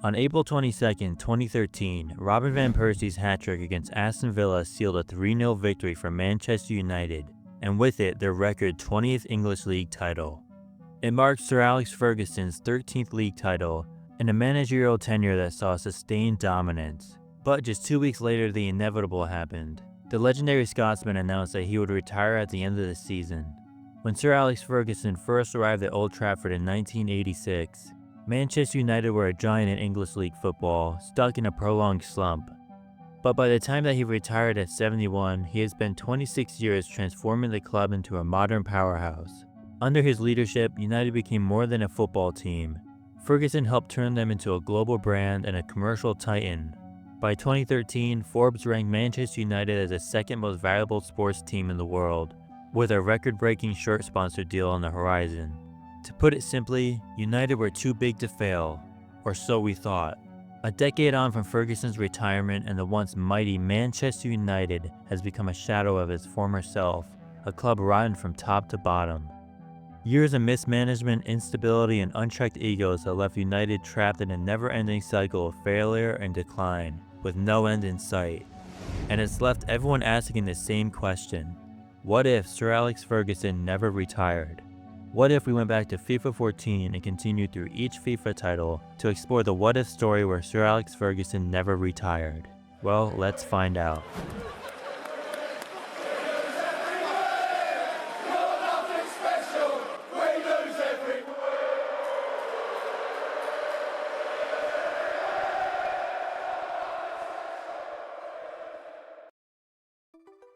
On April 22, 2013, Robin van Persie's hat-trick against Aston Villa sealed a 3-0 victory for Manchester United, and with it, their record 20th English League title. It marked Sir Alex Ferguson's 13th league title and a managerial tenure that saw sustained dominance. But just 2 weeks later, the inevitable happened. The legendary Scotsman announced that he would retire at the end of the season. When Sir Alex Ferguson first arrived at Old Trafford in 1986, Manchester United were a giant in English League football, stuck in a prolonged slump. But by the time that he retired at 71, he had spent 26 years transforming the club into a modern powerhouse. Under his leadership, United became more than a football team. Ferguson helped turn them into a global brand and a commercial titan. By 2013, Forbes ranked Manchester United as the second most valuable sports team in the world, with a record-breaking shirt sponsor deal on the horizon. To put it simply, United were too big to fail, or so we thought. A decade on from Ferguson's retirement, and the once mighty Manchester United has become a shadow of its former self, a club rotten from top to bottom. Years of mismanagement, instability, and unchecked egos have left United trapped in a never-ending cycle of failure and decline, with no end in sight. And it's left everyone asking the same question: what if Sir Alex Ferguson never retired? What if we went back to FIFA 14 and continued through each FIFA title to explore the what-if story where Sir Alex Ferguson never retired? Well, let's find out.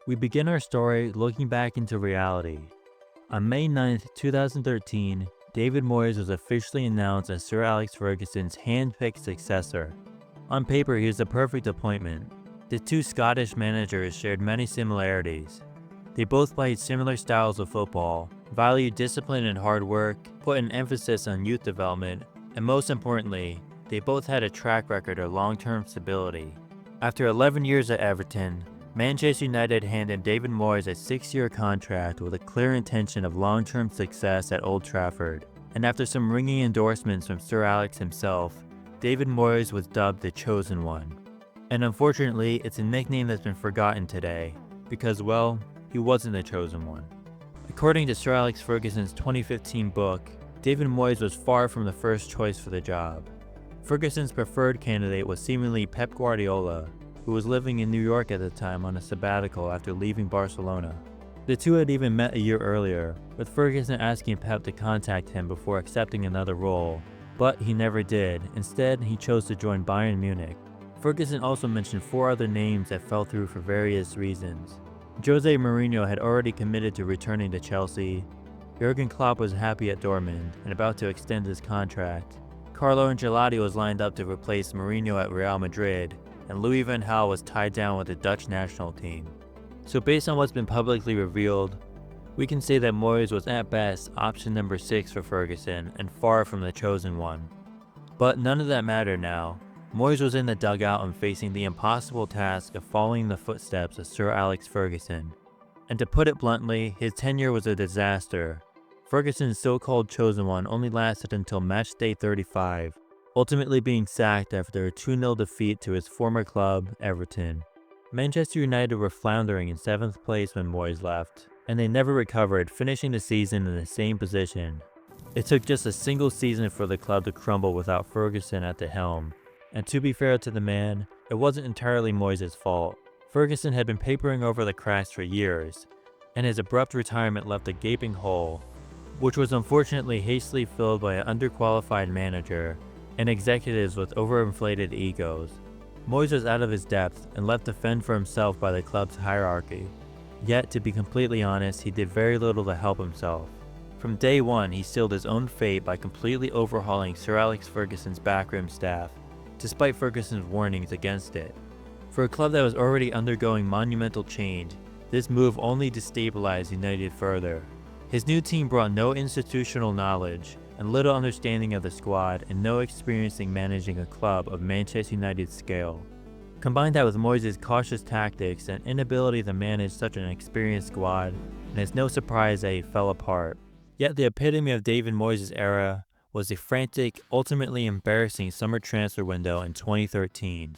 We begin our story looking back into reality. On May 9, 2013, David Moyes was officially announced as Sir Alex Ferguson's hand-picked successor. On paper, he was the perfect appointment. The two Scottish managers shared many similarities. They both played similar styles of football, valued discipline and hard work, put an emphasis on youth development, and most importantly, they both had a track record of long-term stability. After 11 years at Everton, Manchester United handed David Moyes a 6-year contract with a clear intention of long-term success at Old Trafford, and after some ringing endorsements from Sir Alex himself, David Moyes was dubbed the Chosen One. And unfortunately, it's a nickname that's been forgotten today, because, well, he wasn't the Chosen One. According to Sir Alex Ferguson's 2015 book, David Moyes was far from the first choice for the job. Ferguson's preferred candidate was seemingly Pep Guardiola, who was living in New York at the time on a sabbatical after leaving Barcelona. The two had even met a year earlier, with Ferguson asking Pep to contact him before accepting another role, but he never did. Instead, he chose to join Bayern Munich. Ferguson also mentioned 4 other names that fell through for various reasons. Jose Mourinho had already committed to returning to Chelsea. Jurgen Klopp was happy at Dortmund and about to extend his contract. Carlo Ancelotti was lined up to replace Mourinho at Real Madrid, and Louis van Gaal was tied down with the Dutch national team. So based on what's been publicly revealed, we can say that Moyes was at best option number 6 for Ferguson and far from the chosen one. But none of that mattered now. Moyes was in the dugout and facing the impossible task of following the footsteps of Sir Alex Ferguson. And to put it bluntly, his tenure was a disaster. Ferguson's so-called chosen one only lasted until match day 35, ultimately being sacked after a 2-0 defeat to his former club, Everton. Manchester United were floundering in 7th place when Moyes left, and they never recovered, finishing the season in the same position. It took just a single season for the club to crumble without Ferguson at the helm, and to be fair to the man, it wasn't entirely Moyes' fault. Ferguson had been papering over the cracks for years, and his abrupt retirement left a gaping hole, which was unfortunately hastily filled by an underqualified manager and executives with overinflated egos. Moyes was out of his depth and left to fend for himself by the club's hierarchy. Yet, to be completely honest, he did very little to help himself. From day one, he sealed his own fate by completely overhauling Sir Alex Ferguson's backroom staff, despite Ferguson's warnings against it. For a club that was already undergoing monumental change, this move only destabilized United further. His new team brought no institutional knowledge and little understanding of the squad, and no experience in managing a club of Manchester United's scale. Combine that with Moyes' cautious tactics and inability to manage such an experienced squad, and it's no surprise that he fell apart. Yet the epitome of David Moyes' era was the frantic, ultimately embarrassing summer transfer window in 2013.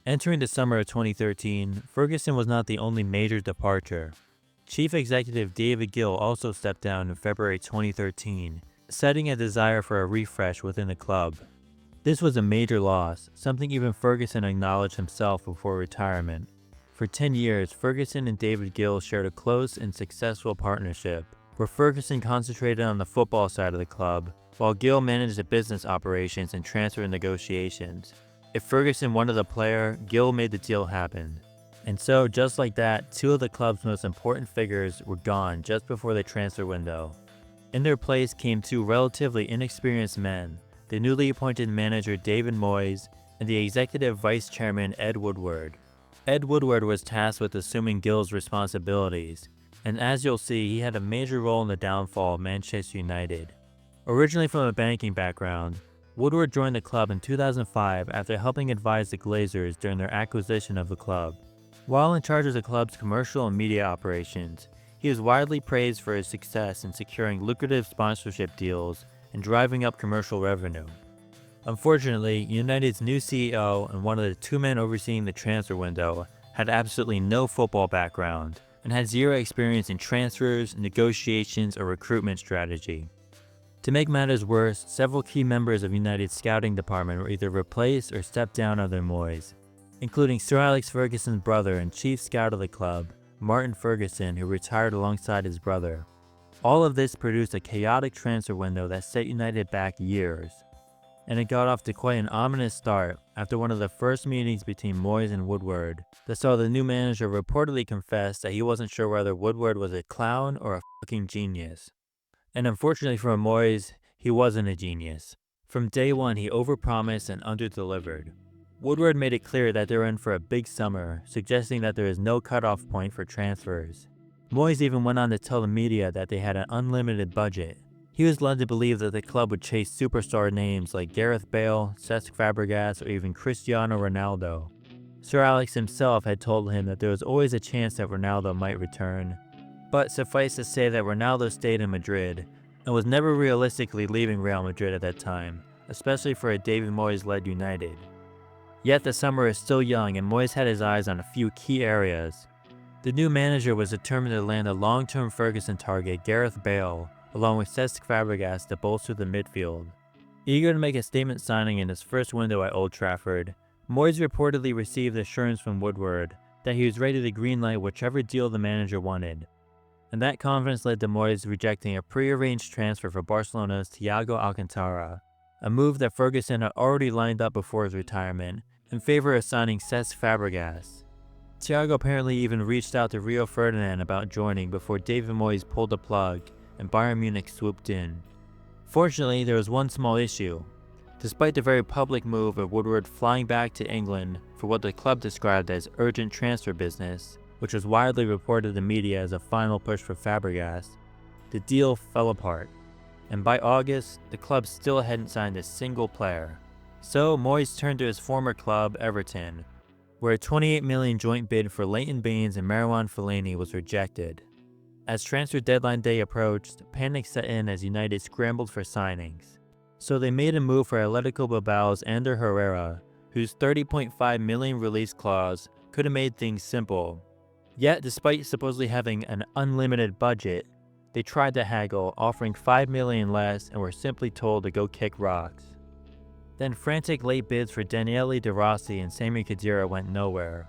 Entering the summer of 2013, Ferguson was not the only major departure. Chief Executive David Gill also stepped down in February 2013, setting a desire for a refresh within the club. This was a major loss, something even Ferguson acknowledged himself before retirement. For 10 years, Ferguson and David Gill shared a close and successful partnership, where Ferguson concentrated on the football side of the club, while Gill managed the business operations and transfer negotiations. If Ferguson wanted a player, Gill made the deal happen. And so, just like that, two of the club's most important figures were gone just before the transfer window. In their place came two relatively inexperienced men, the newly appointed manager David Moyes and the executive vice chairman Ed Woodward. Ed Woodward was tasked with assuming Gill's responsibilities, and as you'll see, he had a major role in the downfall of Manchester United. Originally from a banking background, Woodward joined the club in 2005 after helping advise the Glazers during their acquisition of the club. While in charge of the club's commercial and media operations, he is widely praised for his success in securing lucrative sponsorship deals and driving up commercial revenue. Unfortunately, United's new CEO and one of the two men overseeing the transfer window had absolutely no football background and had zero experience in transfers, negotiations, or recruitment strategy. To make matters worse, several key members of United's scouting department were either replaced or stepped down under Moyes, including Sir Alex Ferguson's brother and chief scout of the club, Martin Ferguson, who retired alongside his brother. All of this produced a chaotic transfer window that set United back years, and it got off to quite an ominous start after one of the first meetings between Moyes and Woodward that saw the new manager reportedly confess that he wasn't sure whether Woodward was a clown or a fucking genius. And unfortunately for Moyes, he wasn't a genius. From day one, he overpromised and underdelivered. Woodward made it clear that they were in for a big summer, suggesting that there is no cutoff point for transfers. Moyes even went on to tell the media that they had an unlimited budget. He was led to believe that the club would chase superstar names like Gareth Bale, Cesc Fabregas, or even Cristiano Ronaldo. Sir Alex himself had told him that there was always a chance that Ronaldo might return. But suffice to say that Ronaldo stayed in Madrid and was never realistically leaving Real Madrid at that time, especially for a David Moyes-led United. Yet the summer is still young and Moyes had his eyes on a few key areas. The new manager was determined to land a long-term Ferguson target, Gareth Bale, along with Cesc Fabregas to bolster the midfield. Eager to make a statement signing in his first window at Old Trafford, Moyes reportedly received assurance from Woodward that he was ready to greenlight whichever deal the manager wanted. And that confidence led to Moyes rejecting a pre-arranged transfer for Barcelona's Thiago Alcantara, a move that Ferguson had already lined up before his retirement, in favor of signing Cesc Fabregas. Thiago apparently even reached out to Rio Ferdinand about joining before David Moyes pulled the plug and Bayern Munich swooped in. Fortunately, there was one small issue. Despite the very public move of Woodward flying back to England for what the club described as urgent transfer business, which was widely reported to the media as a final push for Fabregas, the deal fell apart, and by August, the club still hadn't signed a single player. So Moyes turned to his former club, Everton, where a $28 million joint bid for Leighton Baines and Marouane Fellaini was rejected. As transfer deadline day approached, panic set in as United scrambled for signings. So they made a move for Atletico Bilbao's Ander Herrera, whose $30.5 million release clause could have made things simple. Yet, despite supposedly having an unlimited budget, they tried to haggle, offering $5 million less and were simply told to go kick rocks. Then frantic late bids for Daniele De Rossi and Sami Khedira went nowhere.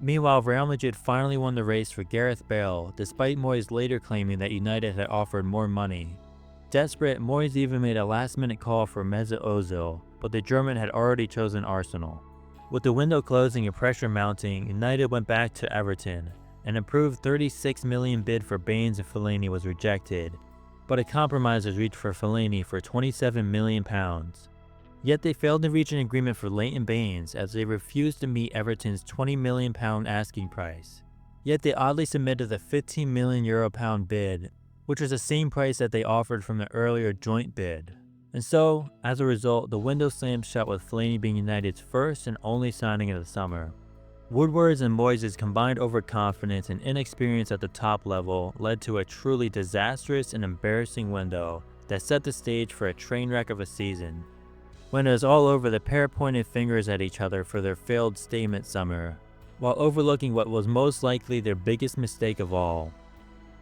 Meanwhile, Real Madrid finally won the race for Gareth Bale, despite Moyes later claiming that United had offered more money. Desperate, Moyes even made a last-minute call for Mesut Ozil, but the German had already chosen Arsenal. With the window closing and pressure mounting, United went back to Everton. An approved $36 million bid for Baines and Fellaini was rejected, but a compromise was reached for Fellaini for £27 million. Yet they failed to reach an agreement for Leighton Baines as they refused to meet Everton's £20 million asking price. Yet they oddly submitted the €15 million bid, which was the same price that they offered from the earlier joint bid. And so, as a result, the window slammed shut with Fellaini being United's first and only signing of the summer. Woodward's and Moyes' combined overconfidence and inexperience at the top level led to a truly disastrous and embarrassing window that set the stage for a train wreck of a season. When it was all over, the pair pointed fingers at each other for their failed statement summer, while overlooking what was most likely their biggest mistake of all.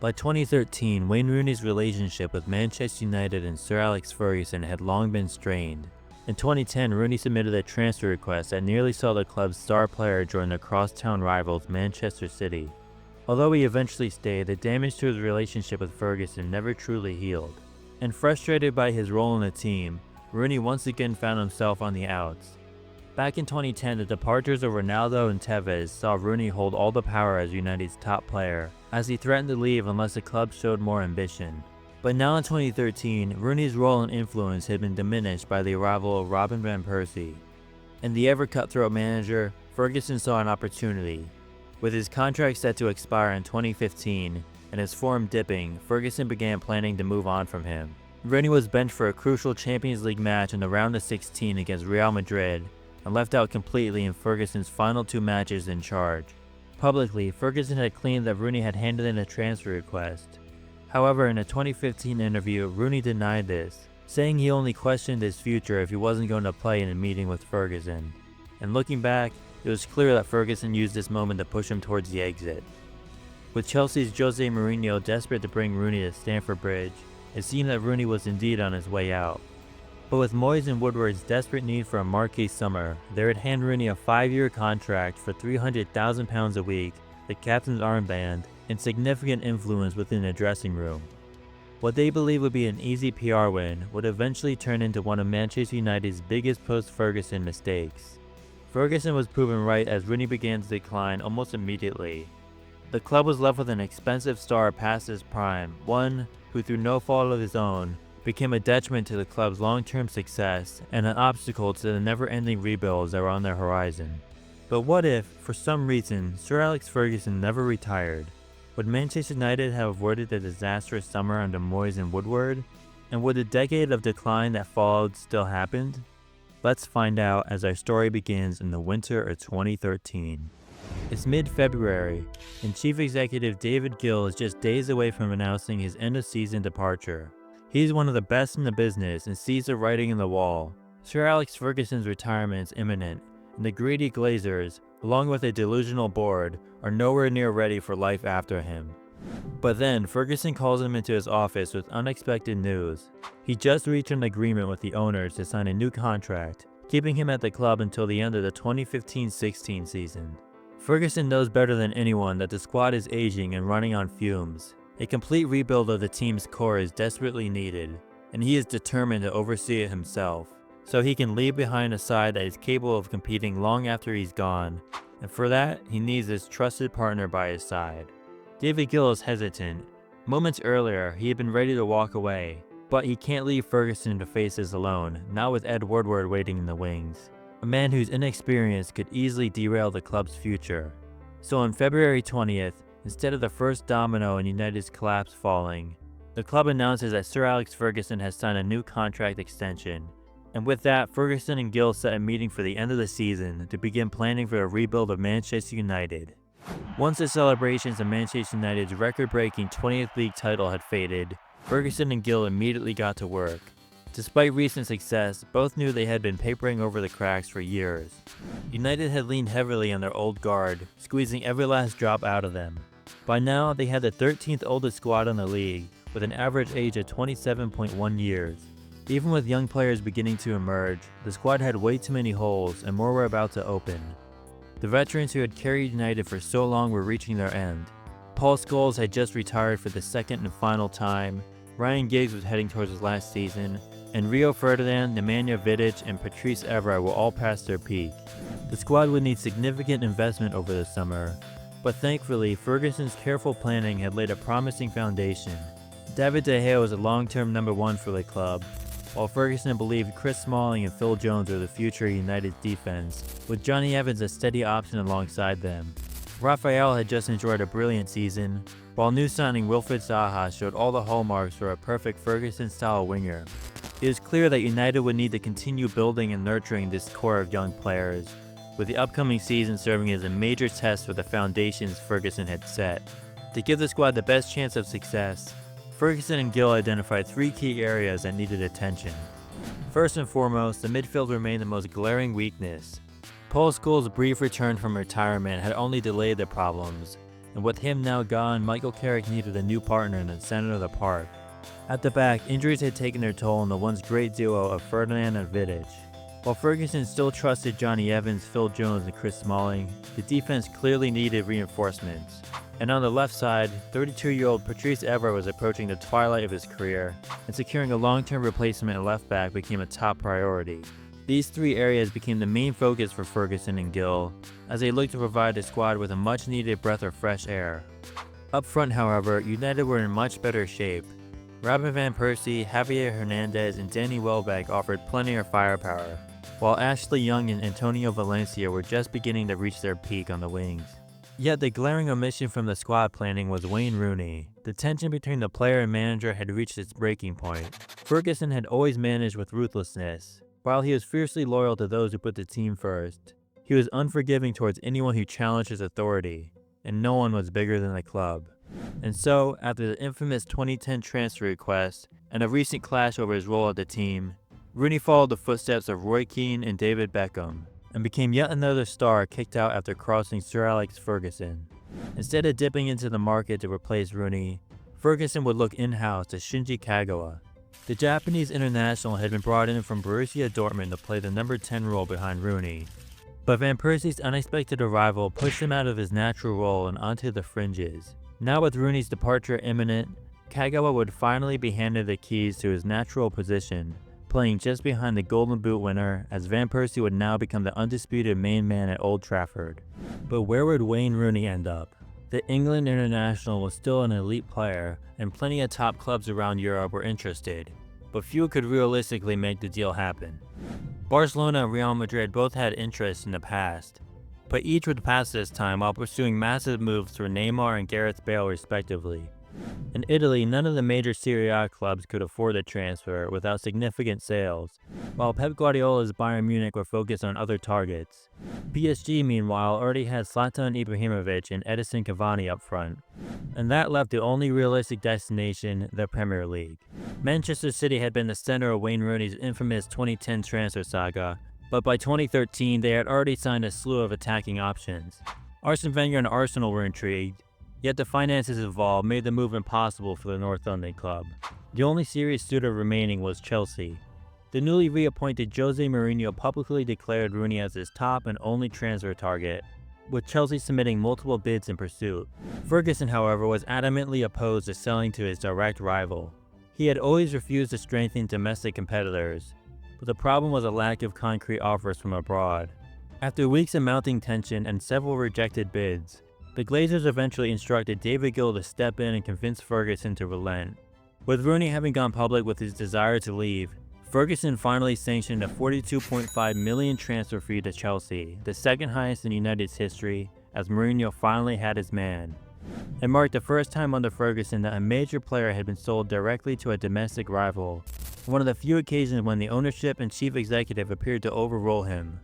By 2013, Wayne Rooney's relationship with Manchester United and Sir Alex Ferguson had long been strained. In 2010, Rooney submitted a transfer request that nearly saw the club's star player join the crosstown rivals Manchester City. Although he eventually stayed, the damage to his relationship with Ferguson never truly healed. And frustrated by his role in the team, Rooney once again found himself on the outs. Back in 2010, the departures of Ronaldo and Tevez saw Rooney hold all the power as United's top player, as he threatened to leave unless the club showed more ambition. But now in 2013, Rooney's role and influence had been diminished by the arrival of Robin van Persie. And the ever-cutthroat manager, Ferguson saw an opportunity. With his contract set to expire in 2015 and his form dipping, Ferguson began planning to move on from him. Rooney was benched for a crucial Champions League match in the round of 16 against Real Madrid and left out completely in Ferguson's final 2 matches in charge. Publicly, Ferguson had claimed that Rooney had handed in a transfer request. However, in a 2015 interview, Rooney denied this, saying he only questioned his future if he wasn't going to play in a meeting with Ferguson. And looking back, it was clear that Ferguson used this moment to push him towards the exit. With Chelsea's Jose Mourinho desperate to bring Rooney to Stamford Bridge, it seemed that Rooney was indeed on his way out. But with Moyes and Woodward's desperate need for a marquee summer, they would hand Rooney a 5-year contract for £300,000 a week, the captain's armband, and significant influence within the dressing room. What they believed would be an easy PR win would eventually turn into one of Manchester United's biggest post-Ferguson mistakes. Ferguson was proven right as Rooney began to decline almost immediately. The club was left with an expensive star past his prime, one who through no fault of his own, became a detriment to the club's long-term success and an obstacle to the never-ending rebuilds that were on their horizon. But what if, for some reason, Sir Alex Ferguson never retired? Would Manchester United have avoided the disastrous summer under Moyes and Woodward? And would the decade of decline that followed still happen? Let's find out as our story begins in the winter of 2013. It's mid-February, and Chief Executive David Gill is just days away from announcing his end-of-season departure. He's one of the best in the business and sees the writing on the wall. Sir Alex Ferguson's retirement is imminent, and the greedy Glazers, along with a delusional board, are nowhere near ready for life after him. But then, Ferguson calls him into his office with unexpected news. He just reached an agreement with the owners to sign a new contract, keeping him at the club until the end of the 2015-16 season. Ferguson knows better than anyone that the squad is aging and running on fumes. A complete rebuild of the team's core is desperately needed, and he is determined to oversee it himself, so he can leave behind a side that is capable of competing long after he's gone, and for that, he needs his trusted partner by his side. David Gill is hesitant. Moments earlier, he had been ready to walk away, but he can't leave Ferguson to face this alone, not with Ed Woodward waiting in the wings. A man whose inexperience could easily derail the club's future. So on February 20th, instead of the first domino in United's collapse falling, the club announces that Sir Alex Ferguson has signed a new contract extension. And with that, Ferguson and Gill set a meeting for the end of the season to begin planning for a rebuild of Manchester United. Once the celebrations of Manchester United's record-breaking 20th league title had faded, Ferguson and Gill immediately got to work. Despite recent success, both knew they had been papering over the cracks for years. United had leaned heavily on their old guard, squeezing every last drop out of them. By now, they had the 13th oldest squad in the league, with an average age of 27.1 years. Even with young players beginning to emerge, the squad had way too many holes and more were about to open. The veterans who had carried United for so long were reaching their end. Paul Scholes had just retired for the second and final time, Ryan Giggs was heading towards his last season, and Rio Ferdinand, Nemanja Vidic, and Patrice Evra were all past their peak. The squad would need significant investment over the summer, but thankfully, Ferguson's careful planning had laid a promising foundation. David De Gea was a long-term number 1 for the club, while Ferguson believed Chris Smalling and Phil Jones were the future of United's defense, with Johnny Evans a steady option alongside them. Raphael had just enjoyed a brilliant season, while new signing Wilfried Zaha showed all the hallmarks for a perfect Ferguson-style winger. It was clear that United would need to continue building and nurturing this core of young players, with the upcoming season serving as a major test for the foundations Ferguson had set. To give the squad the best chance of success, Ferguson and Gill identified three key areas that needed attention. First and foremost, the midfield remained the most glaring weakness. Paul Scholes' brief return from retirement had only delayed the problems, and with him now gone, Michael Carrick needed a new partner in the center of the park. At the back, injuries had taken their toll on the once great duo of Ferdinand and Vidic. While Ferguson still trusted Johnny Evans, Phil Jones, and Chris Smalling, the defense clearly needed reinforcements. And on the left side, 32-year-old Patrice Evra was approaching the twilight of his career, and securing a long-term replacement at left back became a top priority. These three areas became the main focus for Ferguson and Gill, as they looked to provide the squad with a much-needed breath of fresh air. Up front, however, United were in much better shape. Robin van Persie, Javier Hernandez, and Danny Welbeck offered plenty of firepower, while Ashley Young and Antonio Valencia were just beginning to reach their peak on the wings. Yet the glaring omission from the squad planning was Wayne Rooney. The tension between the player and manager had reached its breaking point. Ferguson had always managed with ruthlessness. While he was fiercely loyal to those who put the team first, he was unforgiving towards anyone who challenged his authority, and no one was bigger than the club. And so, after the infamous 2010 transfer request and a recent clash over his role at the team, Rooney followed the footsteps of Roy Keane and David Beckham, and became yet another star kicked out after crossing Sir Alex Ferguson. Instead of dipping into the market to replace Rooney, Ferguson would look in-house to Shinji Kagawa. The Japanese international had been brought in from Borussia Dortmund to play the number 10 role behind Rooney. But Van Persie's unexpected arrival pushed him out of his natural role and onto the fringes. Now with Rooney's departure imminent, Kagawa would finally be handed the keys to his natural position, playing just behind the Golden Boot winner, as Van Persie would now become the undisputed main man at Old Trafford. But where would Wayne Rooney end up? The England international was still an elite player, and plenty of top clubs around Europe were interested, but few could realistically make the deal happen. Barcelona and Real Madrid both had interest in the past, but each would pass this time while pursuing massive moves for Neymar and Gareth Bale respectively. In Italy, none of the major Serie A clubs could afford the transfer without significant sales, while Pep Guardiola's Bayern Munich were focused on other targets. PSG, meanwhile, already had Zlatan Ibrahimovic and Edison Cavani up front, and that left the only realistic destination, the Premier League. Manchester City had been the center of Wayne Rooney's infamous 2010 transfer saga, but by 2013 they had already signed a slew of attacking options. Arsene Wenger and Arsenal were intrigued, yet the finances involved made the move impossible for the North London club. The only serious suitor remaining was Chelsea. The newly reappointed Jose Mourinho publicly declared Rooney as his top and only transfer target, with Chelsea submitting multiple bids in pursuit. Ferguson, however, was adamantly opposed to selling to his direct rival. He had always refused to strengthen domestic competitors, but the problem was a lack of concrete offers from abroad. After weeks of mounting tension and several rejected bids, the Glazers eventually instructed David Gill to step in and convince Ferguson to relent. With Rooney having gone public with his desire to leave, Ferguson finally sanctioned a $42.5 million transfer fee to Chelsea, the second highest in United's history, as Mourinho finally had his man. It marked the first time under Ferguson that a major player had been sold directly to a domestic rival, one of the few occasions when the ownership and chief executive appeared to overrule him.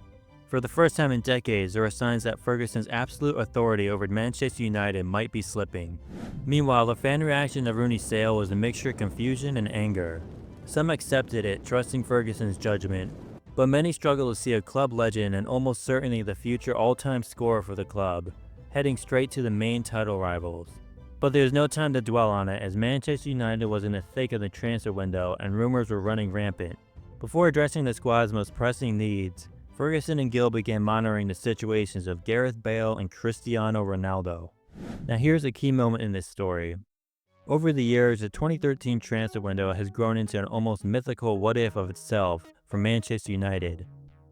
For the first time in decades, there were signs that Ferguson's absolute authority over Manchester United might be slipping. Meanwhile, the fan reaction to Rooney's sale was a mixture of confusion and anger. Some accepted it, trusting Ferguson's judgment, but many struggled to see a club legend and almost certainly the future all-time scorer for the club, heading straight to the main title rivals. But there was no time to dwell on it, as Manchester United was in the thick of the transfer window and rumors were running rampant. Before addressing the squad's most pressing needs, Ferguson and Gill began monitoring the situations of Gareth Bale and Cristiano Ronaldo. Now here's a key moment in this story. Over the years, the 2013 transfer window has grown into an almost mythical what-if of itself for Manchester United,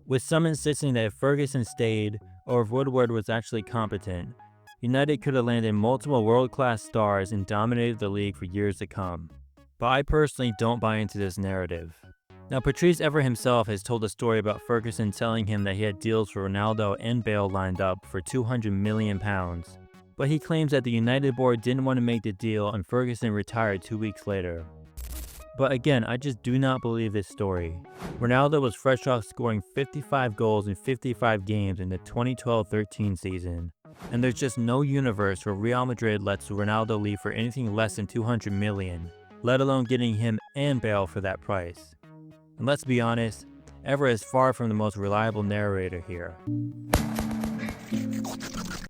with some insisting that if Ferguson stayed, or if Woodward was actually competent, United could have landed multiple world-class stars and dominated the league for years to come. But I personally don't buy into this narrative. Now, Patrice Evra himself has told a story about Ferguson telling him that he had deals for Ronaldo and Bale lined up for £200 million, but he claims that the United board didn't want to make the deal and Ferguson retired 2 weeks later. But again, I just do not believe this story. Ronaldo was fresh off scoring 55 goals in 55 games in the 2012-13 season, and there's just no universe where Real Madrid lets Ronaldo leave for anything less than $200 million. let alone getting him and Bale for that price. And let's be honest, Evra is far from the most reliable narrator here.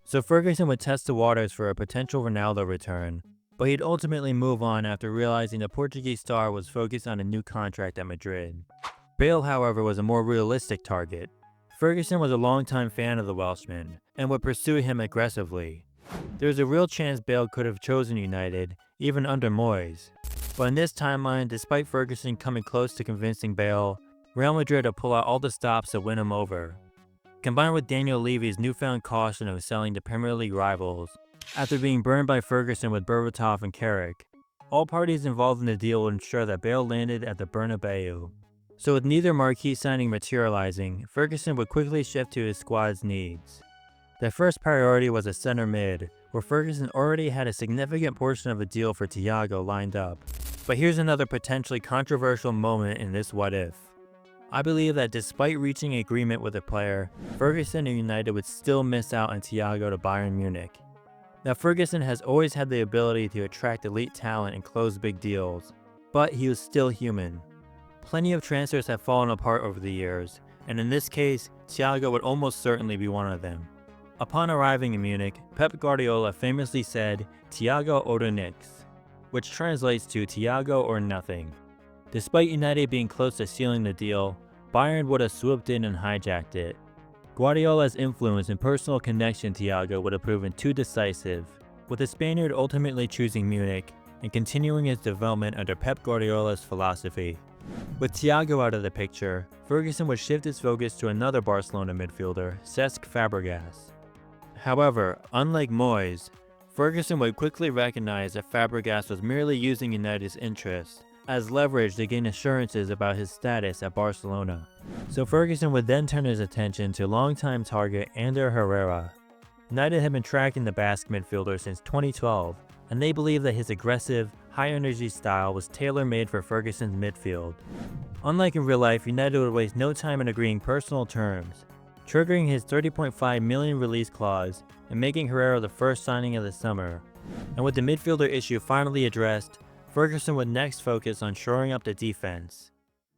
So Ferguson would test the waters for a potential Ronaldo return, but he'd ultimately move on after realizing the Portuguese star was focused on a new contract at Madrid. Bale, however, was a more realistic target. Ferguson was a longtime fan of the Welshman and would pursue him aggressively. There was a real chance Bale could have chosen United, even under Moyes. But in this timeline, despite Ferguson coming close to convincing Bale, Real Madrid would pull out all the stops to win him over. Combined with Daniel Levy's newfound caution of selling to Premier League rivals, after being burned by Ferguson with Berbatov and Carrick, all parties involved in the deal would ensure that Bale landed at the Bernabeu. So with neither marquee signing materializing, Ferguson would quickly shift to his squad's needs. Their first priority was a center mid, where Ferguson already had a significant portion of a deal for Thiago lined up. But here's another potentially controversial moment in this what if. I believe that despite reaching agreement with a player, Ferguson and United would still miss out on Thiago to Bayern Munich. Now Ferguson has always had the ability to attract elite talent and close big deals, but he was still human. Plenty of transfers have fallen apart over the years, and in this case, Thiago would almost certainly be one of them. Upon arriving in Munich, Pep Guardiola famously said, "Thiago oder nix," which translates to Thiago or nothing. Despite United being close to sealing the deal, Bayern would have swooped in and hijacked it. Guardiola's influence and personal connection to Thiago would have proven too decisive, with the Spaniard ultimately choosing Munich and continuing his development under Pep Guardiola's philosophy. With Thiago out of the picture, Ferguson would shift his focus to another Barcelona midfielder, Cesc Fabregas. However, unlike Moyes, Ferguson would quickly recognize that Fabregas was merely using United's interests as leverage to gain assurances about his status at Barcelona. So Ferguson would then turn his attention to longtime target Ander Herrera. United had been tracking the Basque midfielder since 2012, and they believed that his aggressive, high-energy style was tailor-made for Ferguson's midfield. Unlike in real life, United would waste no time in agreeing personal terms, triggering his $30.5 million release clause and making Herrera the first signing of the summer. And with the midfielder issue finally addressed, Ferguson would next focus on shoring up the defense.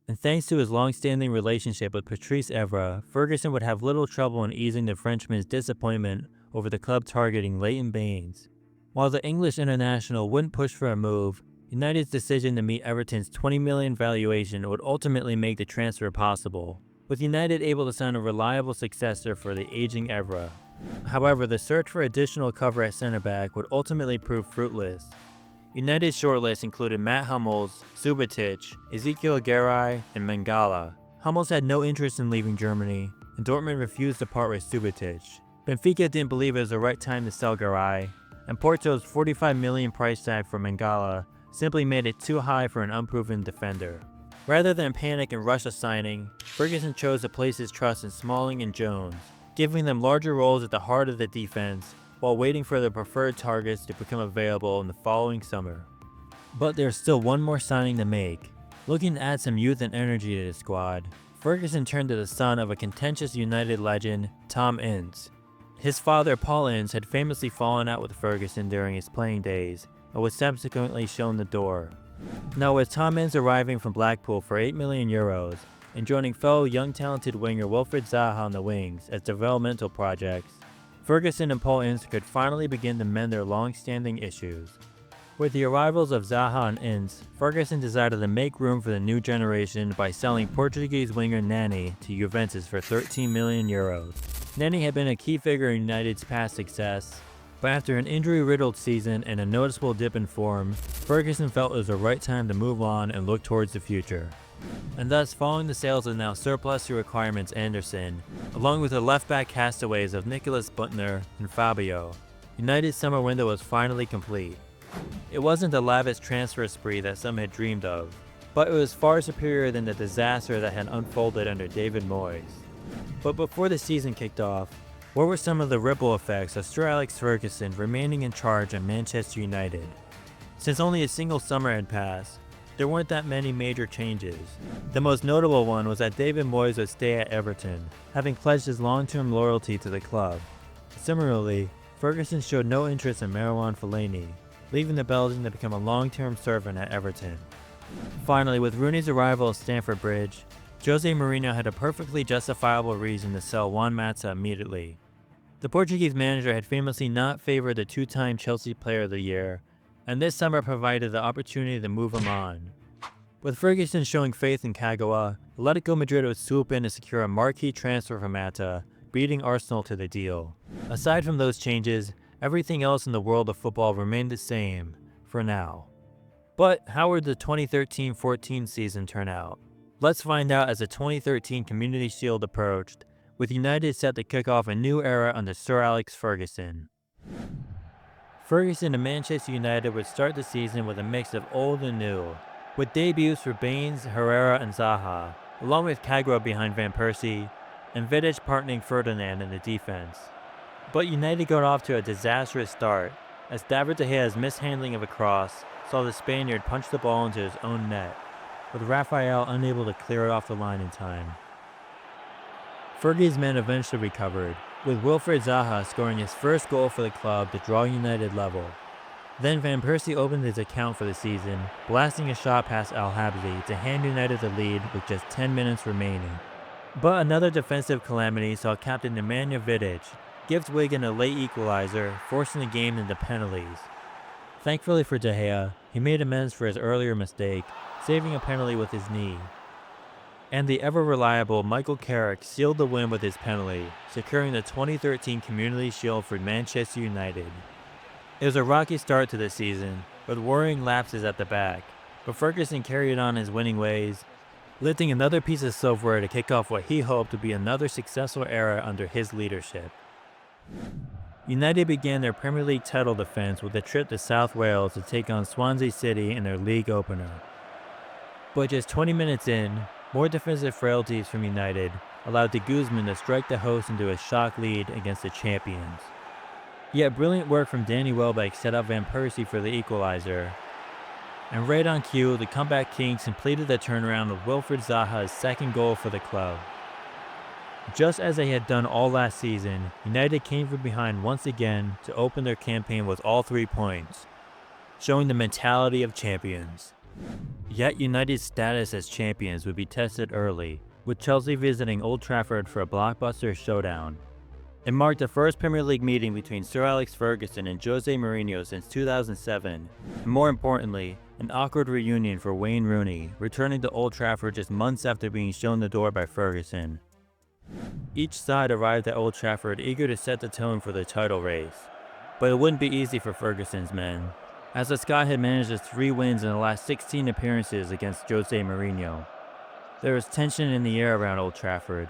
And thanks to his long-standing relationship with Patrice Evra, Ferguson would have little trouble in easing the Frenchman's disappointment over the club targeting Leighton Baines. While the English international wouldn't push for a move, United's decision to meet Everton's $20 million valuation would ultimately make the transfer possible, with United able to sign a reliable successor for the aging Evra. However, the search for additional cover at centre-back would ultimately prove fruitless. United's shortlist included Matt Hummels, Subotic, Ezekiel Garay, and Mangala. Hummels had no interest in leaving Germany, and Dortmund refused to part with Subotic. Benfica didn't believe it was the right time to sell Garay, and Porto's $45 million price tag for Mangala simply made it too high for an unproven defender. Rather than panic and rush a signing, Ferguson chose to place his trust in Smalling and Jones, giving them larger roles at the heart of the defense while waiting for their preferred targets to become available in the following summer. But there's still one more signing to make. Looking to add some youth and energy to the squad, Ferguson turned to the son of a contentious United legend, Tom Ince. His father, Paul Ince, had famously fallen out with Ferguson during his playing days and was subsequently shown the door. Now with Tom Ince arriving from Blackpool for €8 million and joining fellow young talented winger Wilfried Zaha on the wings as developmental projects, Ferguson and Paul Ince could finally begin to mend their long-standing issues. With the arrivals of Zaha and Ince, Ferguson decided to make room for the new generation by selling Portuguese winger Nani to Juventus for €13 million. Nani had been a key figure in United's past success, but after an injury-riddled season and a noticeable dip in form, Ferguson felt it was the right time to move on and look towards the future. And thus, following the sales of now surplus to requirements Anderson, along with the left-back castaways of Nicolas Buntner and Fabio, United's summer window was finally complete. It wasn't the lavish transfer spree that some had dreamed of, but it was far superior than the disaster that had unfolded under David Moyes. But before the season kicked off, what were some of the ripple effects of Sir Alex Ferguson remaining in charge of Manchester United? Since only a single summer had passed, there weren't that many major changes. The most notable one was that David Moyes would stay at Everton, having pledged his long-term loyalty to the club. Similarly, Ferguson showed no interest in Marouane Fellaini. leaving the Belgian to become a long-term servant at Everton. Finally, with Rooney's arrival at Stamford Bridge, Jose Mourinho had a perfectly justifiable reason to sell Juan Mata immediately. The Portuguese manager had famously not favored the two-time Chelsea Player of the Year, and this summer provided the opportunity to move him on. With Ferguson showing faith in Kagawa, Atletico Madrid would swoop in to secure a marquee transfer for Mata, beating Arsenal to the deal. Aside from those changes, everything else in the world of football remained the same, for now. But how would the 2013-14 season turn out? Let's find out as the 2013 Community Shield approached, with United set to kick off a new era under Sir Alex Ferguson. Ferguson and Manchester United would start the season with a mix of old and new, with debuts for Baines, Herrera, and Zaha, along with Kagawa behind Van Persie, and Vidic partnering Ferdinand in the defense. But United got off to a disastrous start, as David De Gea's mishandling of a cross saw the Spaniard punch the ball into his own net, with Rafael unable to clear it off the line in time. Fergie's men eventually recovered, with Wilfried Zaha scoring his first goal for the club to draw United level. Then Van Persie opened his account for the season, blasting a shot past Al Habsi to hand United the lead with just 10 minutes remaining. But another defensive calamity saw captain Nemanja Vidic give Wigan a late equalizer, forcing the game into penalties. Thankfully for De Gea, he made amends for his earlier mistake, saving a penalty with his knee. And the ever-reliable Michael Carrick sealed the win with his penalty, securing the 2013 Community Shield for Manchester United. It was a rocky start to the season, with worrying lapses at the back, but Ferguson carried on his winning ways, lifting another piece of silverware to kick off what he hoped to be another successful era under his leadership. United began their Premier League title defense with a trip to South Wales to take on Swansea City in their league opener. But just 20 minutes in, more defensive frailties from United allowed de Guzman to strike the hosts into a shock lead against the champions. Yet brilliant work from Danny Welbeck set up Van Persie for the equalizer. And right on cue, the comeback kings completed the turnaround with Wilfried Zaha's second goal for the club. Just as they had done all last season, United came from behind once again to open their campaign with all 3 points, showing the mentality of champions. Yet United's status as champions would be tested early, with Chelsea visiting Old Trafford for a blockbuster showdown. It marked the first Premier League meeting between Sir Alex Ferguson and Jose Mourinho since 2007, and more importantly, an awkward reunion for Wayne Rooney, returning to Old Trafford just months after being shown the door by Ferguson. Each side arrived at Old Trafford eager to set the tone for the title race, but it wouldn't be easy for Ferguson's men, as the Scot had managed his 3 wins in the last 16 appearances against Jose Mourinho. There was tension in the air around Old Trafford,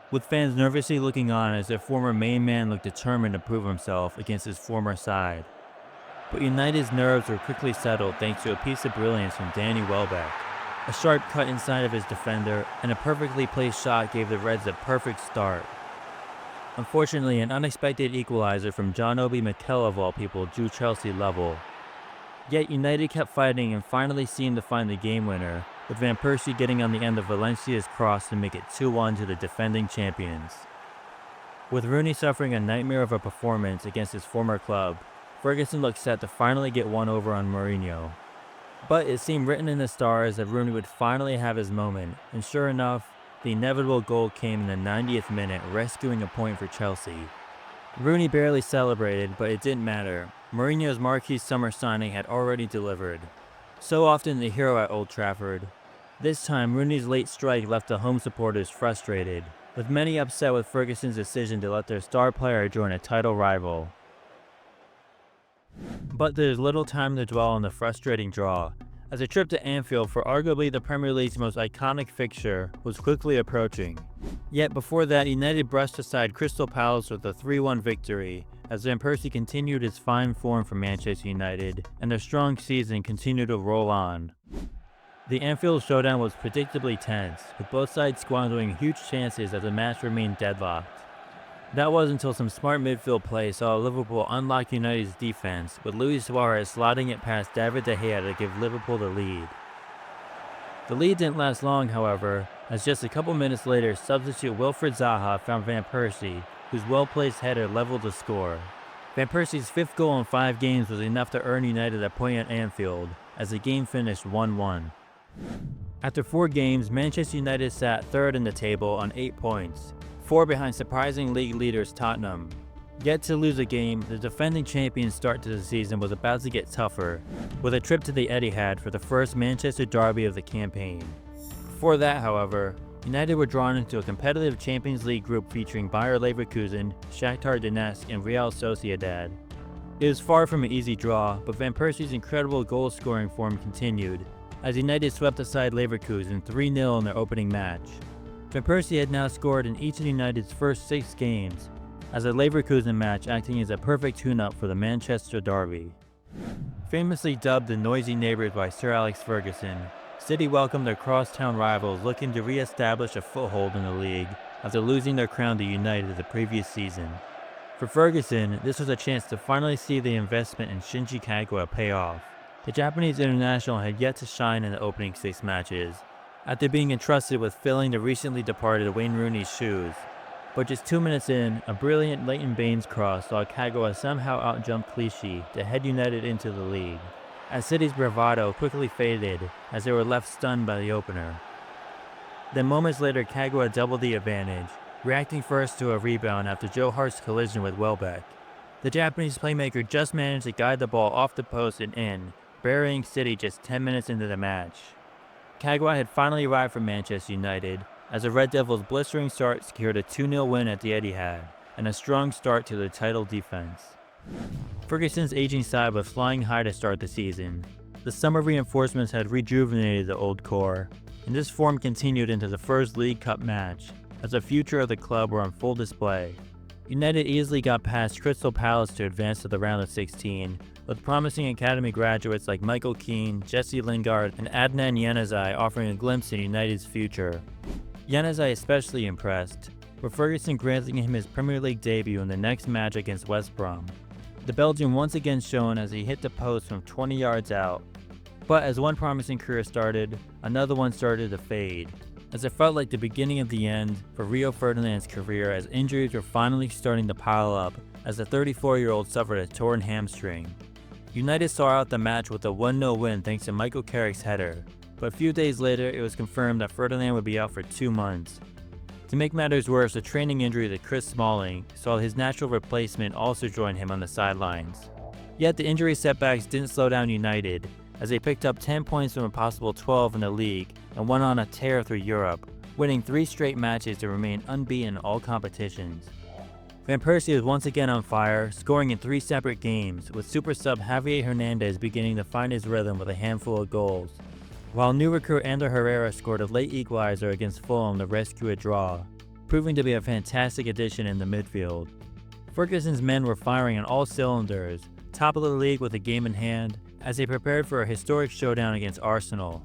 with fans nervously looking on as their former main man looked determined to prove himself against his former side. But United's nerves were quickly settled thanks to a piece of brilliance from Danny Welbeck. A sharp cut inside of his defender and a perfectly placed shot gave the Reds a perfect start. Unfortunately, an unexpected equalizer from John Obi Mikel of all people drew Chelsea level. Yet United kept fighting and finally seemed to find the game winner, with Van Persie getting on the end of Valencia's cross to make it 2-1 to the defending champions. With Rooney suffering a nightmare of a performance against his former club, Ferguson looked set to finally get one over on Mourinho. But it seemed written in the stars that Rooney would finally have his moment, and sure enough, the inevitable goal came in the 90th minute, rescuing a point for Chelsea. Rooney barely celebrated, but it didn't matter. Mourinho's marquee summer signing had already delivered. So often the hero at Old Trafford. This time, Rooney's late strike left the home supporters frustrated, with many upset with Ferguson's decision to let their star player join a title rival. But there's little time to dwell on the frustrating draw, as a trip to Anfield for arguably the Premier League's most iconic fixture was quickly approaching. Yet before that, United brushed aside Crystal Palace with a 3-1 victory, as Van Persie continued his fine form for Manchester United, and their strong season continued to roll on. The Anfield showdown was predictably tense, with both sides squandering huge chances as the match remained deadlocked. That was until some smart midfield play saw Liverpool unlock United's defense, with Luis Suarez slotting it past David De Gea to give Liverpool the lead. The lead didn't last long, however, as just a couple minutes later, substitute Wilfried Zaha found Van Persie, whose well-placed header leveled the score. Van Persie's 5th goal in 5 games was enough to earn United a point at Anfield, as the game finished 1-1. After 4 games, Manchester United sat 3rd in the table on 8 points, 4 behind surprising league leaders Tottenham. Yet to lose a game, the defending champions' start to the season was about to get tougher, with a trip to the Etihad for the first Manchester derby of the campaign. Before that, however, United were drawn into a competitive Champions League group featuring Bayer Leverkusen, Shakhtar Donetsk, and Real Sociedad. It was far from an easy draw, but Van Persie's incredible goal-scoring form continued, as United swept aside Leverkusen 3-0 in their opening match. Van Persie had now scored in each of United's first 6 games, as a Leverkusen match acting as a perfect tune-up for the Manchester derby. Famously dubbed the noisy neighbors by Sir Alex Ferguson, City welcomed their crosstown rivals looking to re-establish a foothold in the league after losing their crown to United the previous season. For Ferguson, this was a chance to finally see the investment in Shinji Kagawa pay off. The Japanese international had yet to shine in the opening 6 matches, after being entrusted with filling the recently departed Wayne Rooney's shoes. But just 2 minutes in, a brilliant Leighton Baines cross saw Kagawa somehow outjump Clichy to head United into the league, as City's bravado quickly faded as they were left stunned by the opener. Then moments later, Kagawa doubled the advantage, reacting first to a rebound after Joe Hart's collision with Welbeck. The Japanese playmaker just managed to guide the ball off the post and in, burying City just 10 minutes into the match. Kagawa had finally arrived for Manchester United, as the Red Devils' blistering start secured a 2-0 win at the Etihad, and a strong start to their title defense. Ferguson's aging side was flying high to start the season. The summer reinforcements had rejuvenated the old core, and this form continued into the first League Cup match, as the future of the club were on full display. United easily got past Crystal Palace to advance to the round of 16, with promising academy graduates like Michael Keane, Jesse Lingard, and Adnan Januzaj offering a glimpse into United's future. Januzaj especially impressed, with Ferguson granting him his Premier League debut in the next match against West Brom. The Belgian once again shone as he hit the post from 20 yards out. But as one promising career started, another one started to fade, as it felt like the beginning of the end for Rio Ferdinand's career, as injuries were finally starting to pile up as the 34-year-old suffered a torn hamstring. United saw out the match with a 1-0 win thanks to Michael Carrick's header, but a few days later it was confirmed that Ferdinand would be out for 2 months. To make matters worse, a training injury to Chris Smalling saw his natural replacement also join him on the sidelines. Yet the injury setbacks didn't slow down United, as they picked up 10 points from a possible 12 in the league and went on a tear through Europe, winning 3 straight matches to remain unbeaten in all competitions. Van Persie was once again on fire, scoring in 3 separate games, with super sub Javier Hernandez beginning to find his rhythm with a handful of goals, while new recruit Ander Herrera scored a late equalizer against Fulham to rescue a draw, proving to be a fantastic addition in the midfield. Ferguson's men were firing on all cylinders, top of the league with a game in hand, as they prepared for a historic showdown against Arsenal.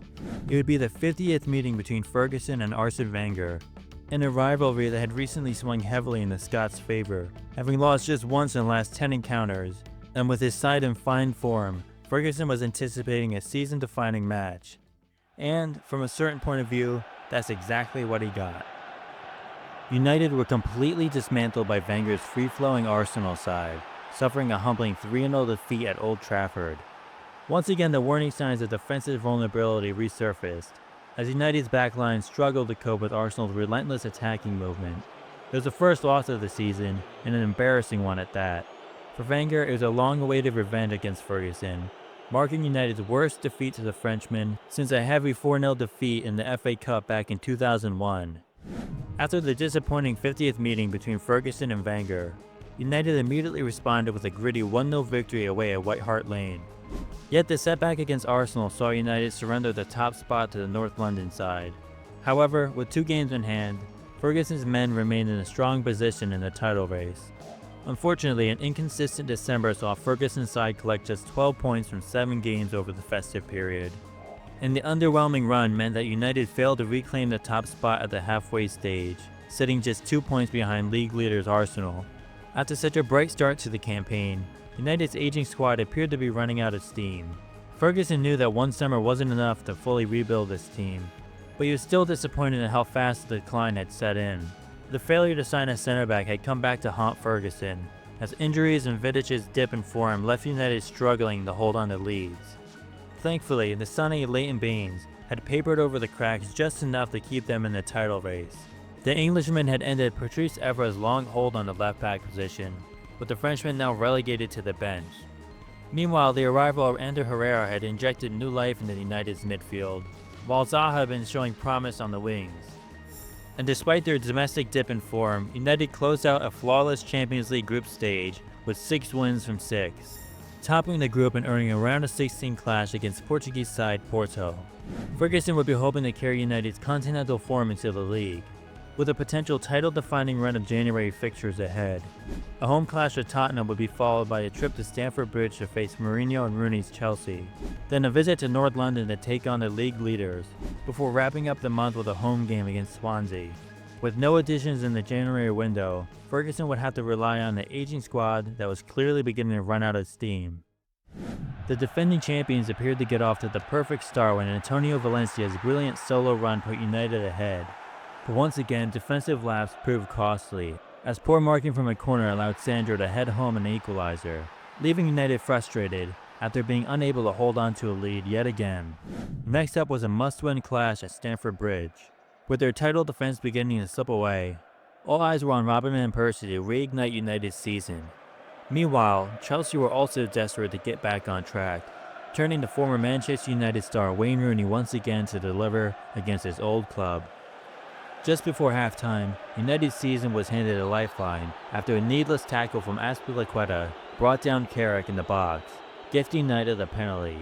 It would be the 50th meeting between Ferguson and Arsene Wenger, in a rivalry that had recently swung heavily in the Scots' favor, having lost just once in the last 10 encounters, and with his side in fine form, Ferguson was anticipating a season-defining match. And, from a certain point of view, that's exactly what he got. United were completely dismantled by Wenger's free-flowing Arsenal side, suffering a humbling 3-0 defeat at Old Trafford. Once again, the warning signs of defensive vulnerability resurfaced, as United's backline struggled to cope with Arsenal's relentless attacking movement. It was the first loss of the season, and an embarrassing one at that. For Wenger, it was a long-awaited revenge against Ferguson, marking United's worst defeat to the Frenchman since a heavy 4-0 defeat in the FA Cup back in 2001. After the disappointing 50th meeting between Ferguson and Wenger, United immediately responded with a gritty 1-0 victory away at White Hart Lane. Yet the setback against Arsenal saw United surrender the top spot to the North London side. However, with 2 games in hand, Ferguson's men remained in a strong position in the title race. Unfortunately, an inconsistent December saw Ferguson's side collect just 12 points from 7 games over the festive period. And the underwhelming run meant that United failed to reclaim the top spot at the halfway stage, sitting just 2 points behind league leaders Arsenal. After such a bright start to the campaign, United's aging squad appeared to be running out of steam. Ferguson knew that one summer wasn't enough to fully rebuild this team, but he was still disappointed in how fast the decline had set in. The failure to sign a center back had come back to haunt Ferguson, as injuries and Vidic's dip in form left United struggling to hold on to leads. Thankfully, the sunny Leighton Baines had papered over the cracks just enough to keep them in the title race. The Englishman had ended Patrice Evra's long hold on the left-back position, with the Frenchman now relegated to the bench. Meanwhile, the arrival of Ander Herrera had injected new life into United's midfield, while Zaha had been showing promise on the wings. And despite their domestic dip in form, United closed out a flawless Champions League group stage with 6 wins from 6, topping the group and earning a round of 16 clash against Portuguese side Porto. Ferguson would be hoping to carry United's continental form into the league, with a potential title-defining run of January fixtures ahead. A home clash with Tottenham would be followed by a trip to Stamford Bridge to face Mourinho and Rooney's Chelsea, then a visit to North London to take on the league leaders, before wrapping up the month with a home game against Swansea. With no additions in the January window, Ferguson would have to rely on the aging squad that was clearly beginning to run out of steam. The defending champions appeared to get off to the perfect start when Antonio Valencia's brilliant solo run put United ahead. But once again, defensive lapse proved costly, as poor marking from a corner allowed Sandro to head home an equalizer, leaving United frustrated after being unable to hold on to a lead yet again. Next up was a must-win clash at Stamford Bridge. With their title defense beginning to slip away, all eyes were on Robin van Persie to reignite United's season. Meanwhile, Chelsea were also desperate to get back on track, turning to former Manchester United star Wayne Rooney once again to deliver against his old club. Just before halftime, United's season was handed a lifeline after a needless tackle from Azpilicueta brought down Carrick in the box, gifting United a penalty.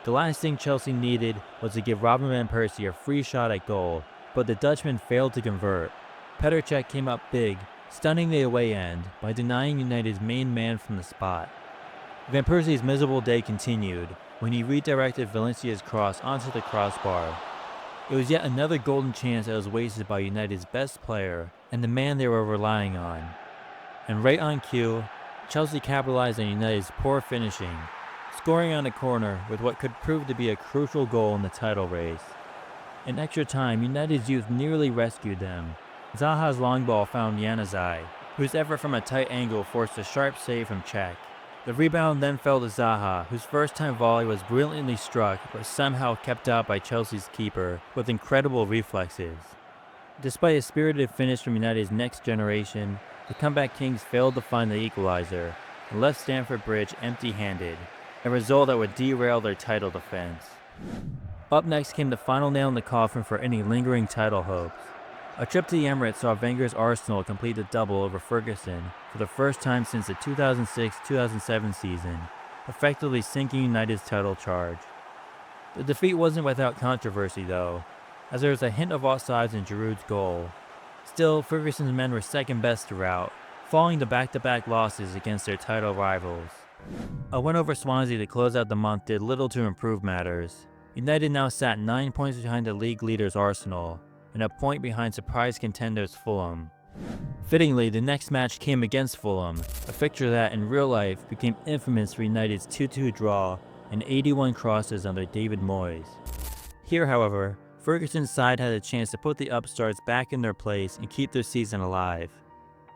The last thing Chelsea needed was to give Robin van Persie a free shot at goal, but the Dutchman failed to convert. Petr Cech came up big, stunning the away end by denying United's main man from the spot. Van Persie's miserable day continued when he redirected Valencia's cross onto the crossbar. It was yet another golden chance that was wasted by United's best player and the man they were relying on. And right on cue, Chelsea capitalized on United's poor finishing, scoring on a corner with what could prove to be a crucial goal in the title race. In extra time, United's youth nearly rescued them. Zaha's long ball found Januzaj, whose effort from a tight angle forced a sharp save from Cech. The rebound then fell to Zaha, whose first-time volley was brilliantly struck but somehow kept out by Chelsea's keeper with incredible reflexes. Despite a spirited finish from United's next generation, the comeback kings failed to find the equalizer and left Stamford Bridge empty-handed, a result that would derail their title defense. Up next came the final nail in the coffin for any lingering title hopes. A trip to the Emirates saw Wenger's Arsenal complete a double over Ferguson for the first time since the 2006-2007 season, effectively sinking United's title charge. The defeat wasn't without controversy though, as there was a hint of offsides in Giroud's goal. Still, Ferguson's men were second best throughout, falling to back-to-back losses against their title rivals. A win over Swansea to close out the month did little to improve matters. United now sat 9 points behind the league leaders Arsenal, and a point behind surprise contenders Fulham. Fittingly, the next match came against Fulham, a fixture that in real life became infamous for United's 2-2 draw and 81 crosses under David Moyes. Here, however, Ferguson's side had a chance to put the upstarts back in their place and keep their season alive.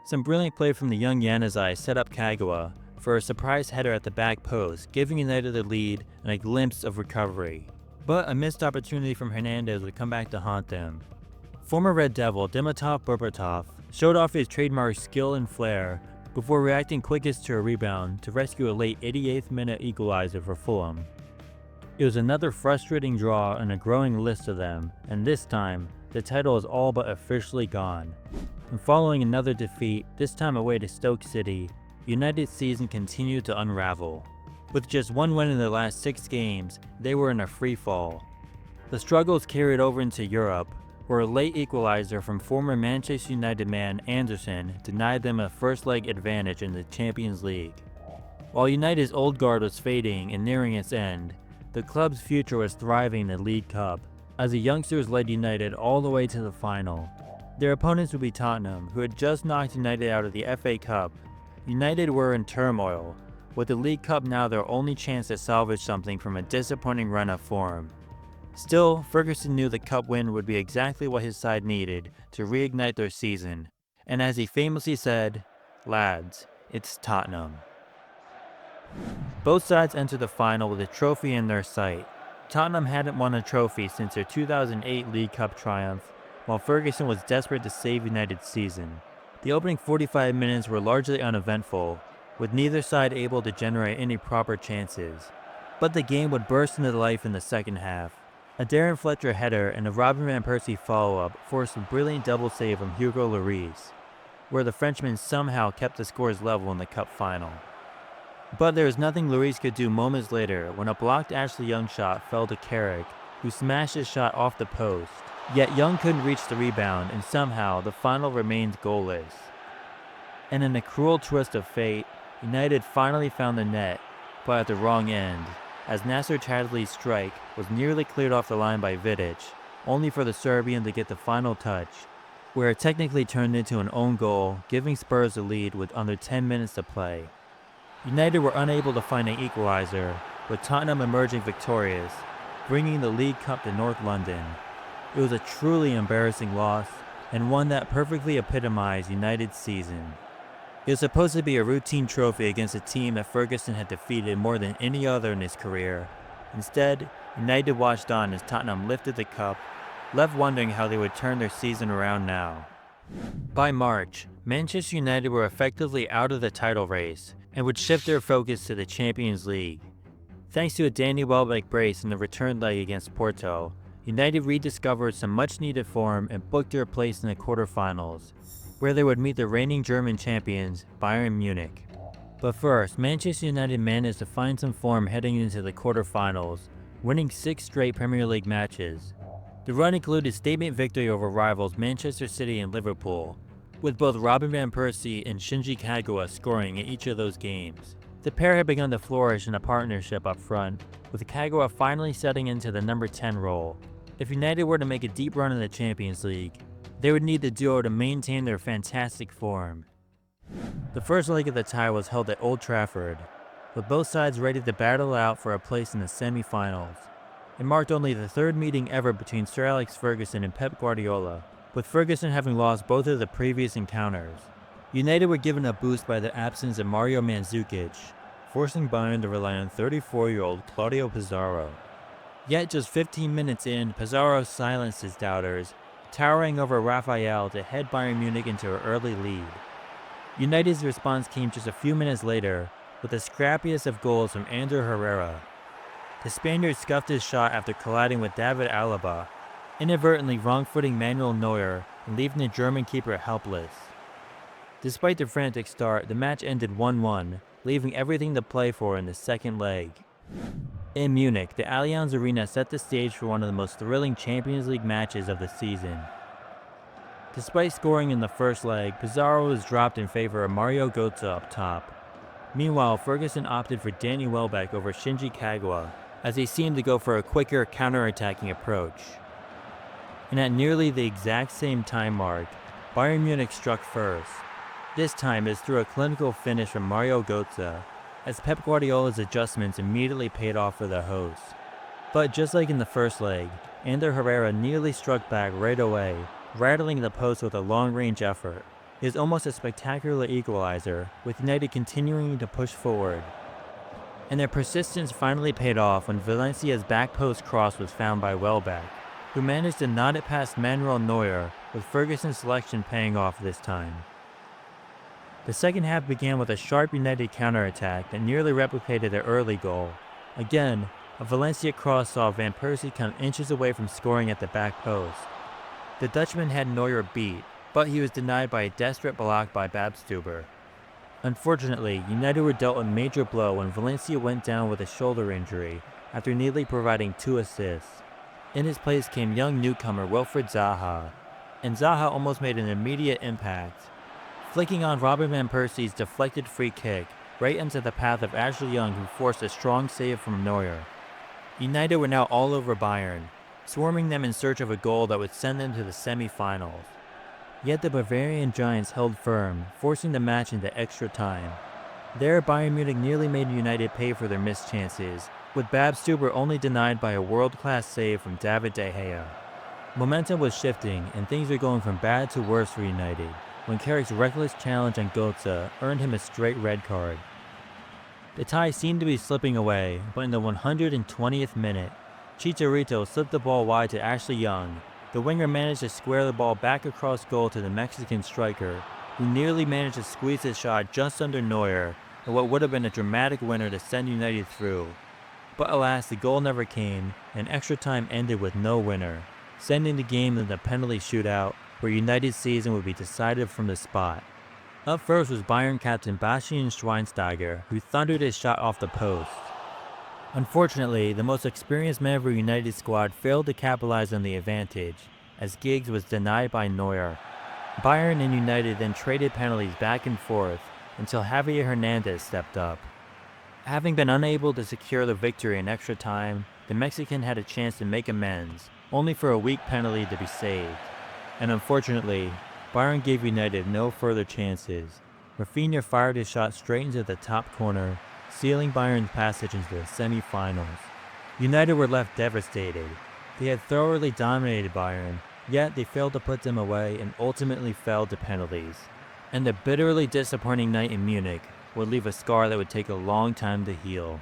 Some brilliant play from the young Januzaj set up Kagawa for a surprise header at the back post, giving United the lead and a glimpse of recovery. But a missed opportunity from Hernandez would come back to haunt them. Former Red Devil Dimitar Berbatov showed off his trademark skill and flair before reacting quickest to a rebound to rescue a late 88th minute equalizer for Fulham. It was another frustrating draw and a growing list of them, and this time, the title is all but officially gone. And following another defeat, this time away to Stoke City, United's season continued to unravel. With just one win in their last 6 games, they were in a free fall. The struggles carried over into Europe, where a late equalizer from former Manchester United man Anderson denied them a first-leg advantage in the Champions League. While United's old guard was fading and nearing its end, the club's future was thriving in the League Cup, as the youngsters led United all the way to the final. Their opponents would be Tottenham, who had just knocked United out of the FA Cup. United were in turmoil, with the League Cup now their only chance to salvage something from a disappointing run of form. Still, Ferguson knew the cup win would be exactly what his side needed to reignite their season, and as he famously said, "Lads, It's Tottenham. Both sides enter the final with a trophy in their sight. Tottenham hadn't won a trophy since their 2008 League Cup triumph, while Ferguson was desperate to save United's season. The opening 45 minutes were largely uneventful, with neither side able to generate any proper chances. But the game would burst into life in the second half. A Darren Fletcher header and a Robin Van Persie follow-up forced a brilliant double save from Hugo Lloris, where the Frenchman somehow kept the scores level in the cup final. But there was nothing Lloris could do moments later when a blocked Ashley Young shot fell to Carrick, who smashed his shot off the post. Yet Young couldn't reach the rebound, and somehow the final remained goalless. And in a cruel twist of fate, United finally found the net, but at the wrong end, as Nasser Chadli's strike was nearly cleared off the line by Vidic, only for the Serbian to get the final touch, where it technically turned into an own goal, giving Spurs the lead with under 10 minutes to play. United were unable to find an equalizer, with Tottenham emerging victorious, bringing the League Cup to North London. It was a truly embarrassing loss, and one that perfectly epitomized United's season. It was supposed to be a routine trophy against a team that Ferguson had defeated more than any other in his career. Instead, United watched on as Tottenham lifted the cup, left wondering how they would turn their season around now. By March, Manchester United were effectively out of the title race and would shift their focus to the Champions League. Thanks to a Danny Welbeck brace in the return leg against Porto, United rediscovered some much-needed form and booked their place in the quarterfinals, where they would meet the reigning German champions, Bayern Munich. But first, Manchester United managed to find some form heading into the quarterfinals, winning 6 straight Premier League matches. The run included statement victory over rivals Manchester City and Liverpool, with both Robin Van Persie and Shinji Kagawa scoring in each of those games. The pair had begun to flourish in a partnership up front, with Kagawa finally setting into the number 10 role. If United were to make a deep run in the Champions League, they would need the duo to maintain their fantastic form. The first leg of the tie was held at Old Trafford, with both sides ready to battle out for a place in the semi-finals. It marked only the third meeting ever between Sir Alex Ferguson and Pep Guardiola, with Ferguson having lost both of the previous encounters. United were given a boost by the absence of Mario Mandzukic, forcing Bayern to rely on 34-year-old Claudio Pizarro. Yet just 15 minutes in, Pizarro silenced his doubters, towering over Raphael to head Bayern Munich into an early lead. United's response came just a few minutes later, with the scrappiest of goals from Ander Herrera. The Spaniard scuffed his shot after colliding with David Alaba, inadvertently wrong-footing Manuel Neuer and leaving the German keeper helpless. Despite the frantic start, the match ended 1-1, leaving everything to play for in the second leg. In Munich, the Allianz Arena set the stage for one of the most thrilling Champions League matches of the season. Despite scoring in the first leg, Pizarro was dropped in favor of Mario Götze up top. Meanwhile, Ferguson opted for Danny Welbeck over Shinji Kagawa, as he seemed to go for a quicker counter-attacking approach. And at nearly the exact same time mark, Bayern Munich struck first. This time it was through a clinical finish from Mario Götze, as Pep Guardiola's adjustments immediately paid off for the hosts. But just like in the first leg, Ander Herrera nearly struck back right away, rattling the post with a long-range effort. It was almost a spectacular equalizer, with United continuing to push forward. And their persistence finally paid off when Valencia's back post cross was found by Welbeck, who managed to nod it past Manuel Neuer, with Ferguson's selection paying off this time. The second half began with a sharp United counterattack that nearly replicated their early goal. Again, a Valencia cross saw Van Persie come inches away from scoring at the back post. The Dutchman had Neuer beat, but he was denied by a desperate block by Babstuber. Unfortunately, United were dealt a major blow when Valencia went down with a shoulder injury after nearly providing 2 assists. In his place came young newcomer Wilfried Zaha, and Zaha almost made an immediate impact, flicking on Robin Van Persie's deflected free kick right into the path of Ashley Young, who forced a strong save from Neuer. United were now all over Bayern, swarming them in search of a goal that would send them to the semi-finals. Yet the Bavarian Giants held firm, forcing the match into extra time. There, Bayern Munich nearly made United pay for their missed chances, with Babstuber only denied by a world-class save from David De Gea. Momentum was shifting, and things were going from bad to worse for United, when Carrick's reckless challenge on Götze earned him a straight red card. The tie seemed to be slipping away, but in the 120th minute, Chicharito slipped the ball wide to Ashley Young. The winger managed to square the ball back across goal to the Mexican striker, who nearly managed to squeeze his shot just under Neuer in what would have been a dramatic winner to send United through. But alas, the goal never came, and extra time ended with no winner, sending the game in the penalty shootout where United's season would be decided from the spot. Up first was Bayern captain Bastian Schweinsteiger, who thundered his shot off the post. Unfortunately, the most experienced man of the United squad failed to capitalize on the advantage, as Giggs was denied by Neuer. Bayern and United then traded penalties back and forth until Javier Hernandez stepped up. Having been unable to secure the victory in extra time, the Mexican had a chance to make amends, only for a weak penalty to be saved. And unfortunately, Bayern gave United no further chances. Rafinha fired his shot straight into the top corner, sealing Bayern's passage into the semi-finals. United were left devastated. They had thoroughly dominated Bayern, yet they failed to put them away and ultimately fell to penalties. And the bitterly disappointing night in Munich would leave a scar that would take a long time to heal.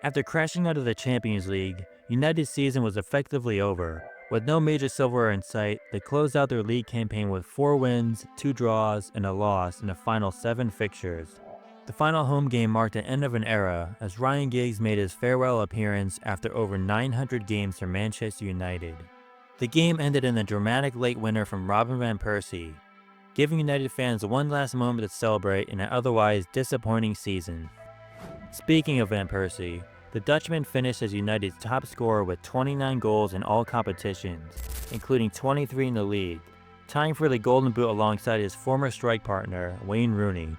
After crashing out of the Champions League, United's season was effectively over. With no major silverware in sight, they closed out their league campaign with 4 wins, 2 draws, and a loss in the final 7 fixtures. The final home game marked the end of an era, as Ryan Giggs made his farewell appearance after over 900 games for Manchester United. The game ended in a dramatic late winner from Robin van Persie, giving United fans one last moment to celebrate in an otherwise disappointing season. Speaking of Van Persie, the Dutchman finished as United's top scorer with 29 goals in all competitions, including 23 in the league, tying for the Golden Boot alongside his former strike partner, Wayne Rooney.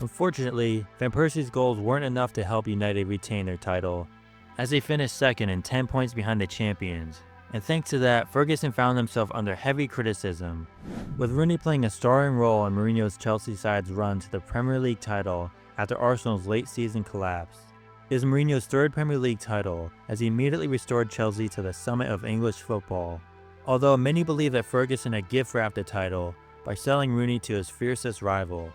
Unfortunately, Van Persie's goals weren't enough to help United retain their title, as they finished second and 10 points behind the champions. And thanks to that, Ferguson found himself under heavy criticism, with Rooney playing a starring role in Mourinho's Chelsea side's run to the Premier League title after Arsenal's late season collapse. It is Mourinho's 3rd Premier League title, as he immediately restored Chelsea to the summit of English football. Although many believe that Ferguson had gift-wrapped the title by selling Rooney to his fiercest rival.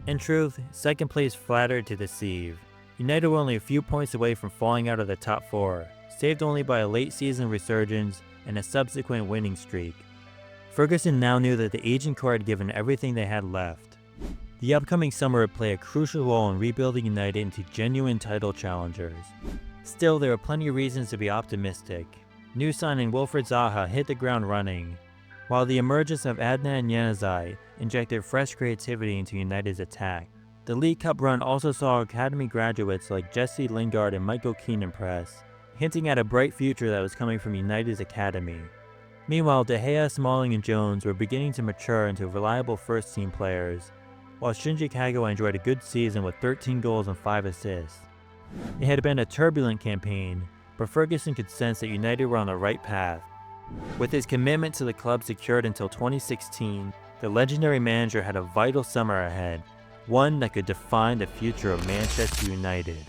In truth, second place flattered to deceive. United were only a few points away from falling out of the top 4, saved only by a late season resurgence and a subsequent winning streak. Ferguson now knew that the aging core had given everything they had left. The upcoming summer would play a crucial role in rebuilding United into genuine title challengers. Still, there are plenty of reasons to be optimistic. New signing Wilfried Zaha hit the ground running, while the emergence of Adnan Januzaj injected fresh creativity into United's attack. The League Cup run also saw academy graduates like Jesse Lingard and Michael Keane impress, hinting at a bright future that was coming from United's academy. Meanwhile, De Gea, Smalling, and Jones were beginning to mature into reliable first-team players, while Shinji Kagawa enjoyed a good season with 13 goals and 5 assists. It had been a turbulent campaign, but Ferguson could sense that United were on the right path. With his commitment to the club secured until 2016, the legendary manager had a vital summer ahead, one that could define the future of Manchester United.